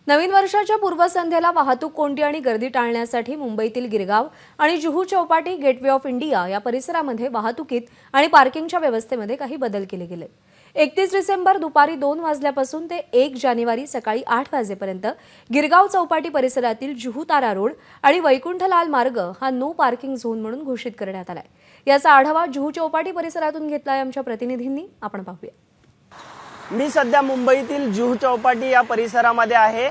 नवीन वर्षाच्या पूर्वसंध्येला वाहतूक कोंडी आणि गर्दी टाळण्यासाठी मुंबईतील गिरगाव आणि Juhu Chowpatty gateway of India या परिसरामध्ये वाहतुकीत आणि पार्किंगच्या व्यवस्थेमध्ये काही बदल केले गेले। 31 डिसेंबर दुपारी 2 वाजल्यापासून ते 1 जानेवारी सकाळी 8 वाजेपर्यंत गिरगाव चौपाटी परिसरातील जुहू तारा रोड आणि वैकुंठलाल मार्ग हा नो पार्किंग झोन म्हणून घोषित करण्यात आलाय। याचा आढावा जुहू चौपाटी परिसरातून घेतलाय आमच्या प्रतिनिधींनी। आपण पाहूया। मी सध्या मुंबईतील जुहू चौपाटी या परिसरामध्ये आहे।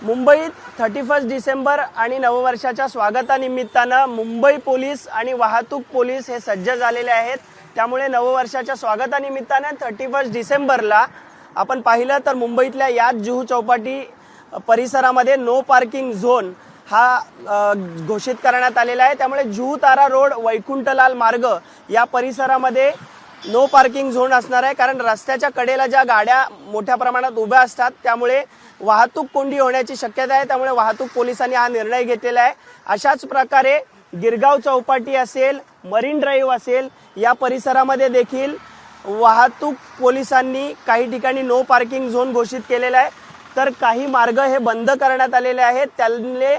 मुंबईत 31 डिसेंबर आणि नववर्षाच्या स्वागतानिमित्तानं मुंबई पोलीस आणि वाहतूक पोलीस हे सज्ज झालेले आहेत। त्यामुळे नववर्षाच्या स्वागतानिमित्तानं 31 डिसेंबरला आपण पाहिलं तर मुंबईतल्या याच जुहू चौपाटी परिसरामध्ये नो पार्किंग झोन हा घोषित करण्यात आलेला आहे। त्यामुळे जुहू तारा रोड वैकुंठलाल मार्ग या परिसरामध्ये नो पार्किंग झोन असणार आहे, कारण रस्त्याच्या कडेला ज्या गाड्या मोठ्या प्रमाणात उभ्या असतात त्यामुळे वाहतूक कोंडी होण्याची शक्यता आहे। त्यामुळे वाहतूक पोलिसांनी हा निर्णय घेतलेला आहे। अशाच प्रकारे गिरगाव चौपाटी असेल, मरीन ड्राईव्ह असेल, या परिसरामध्ये देखील वाहतूक पोलिसांनी काही ठिकाणी नो पार्किंग झोन घोषित केलेला आहे, तर काही मार्ग हे बंद करण्यात आलेले आहेत। त्यामुळे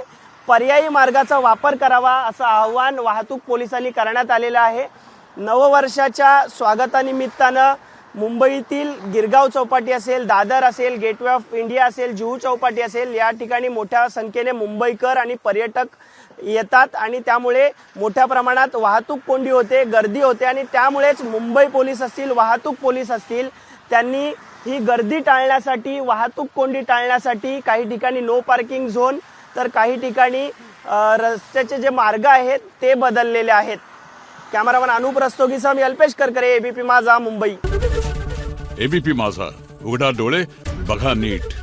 पर्यायी मार्गाचा वापर करावा असं आवाहन वाहतूक पोलिसांनी करण्यात आलेलं आहे। नववर्षाच्या स्वागतानिमित्तानं मुंबईतील गिरगाव चौपाटी असेल, दादर असेल, गेटवे ऑफ इंडिया असेल, जुहू चौपाटी असेल, या ठिकाणी मोठ्या संख्येने मुंबईकर आणि पर्यटक येतात आणि त्यामुळे मोठ्या प्रमाणात वाहतूक कोंडी होते, गर्दी होते आणि त्यामुळेच मुंबई पोलीस असतील, वाहतूक पोलीस असतील, त्यांनी ही गर्दी टाळण्यासाठी, वाहतूक कोंडी टाळण्यासाठी काही ठिकाणी नो पार्किंग झोन तर काही ठिकाणी रस्त्याचे जे मार्ग आहेत ते बदललेले आहेत। कॅमेरामन अनुप रस्तोगीसह मी अल्पेश करकरे, एबीपी माझा, मुंबई। एबीपी माझा, उघडा डोळे बघा नीट।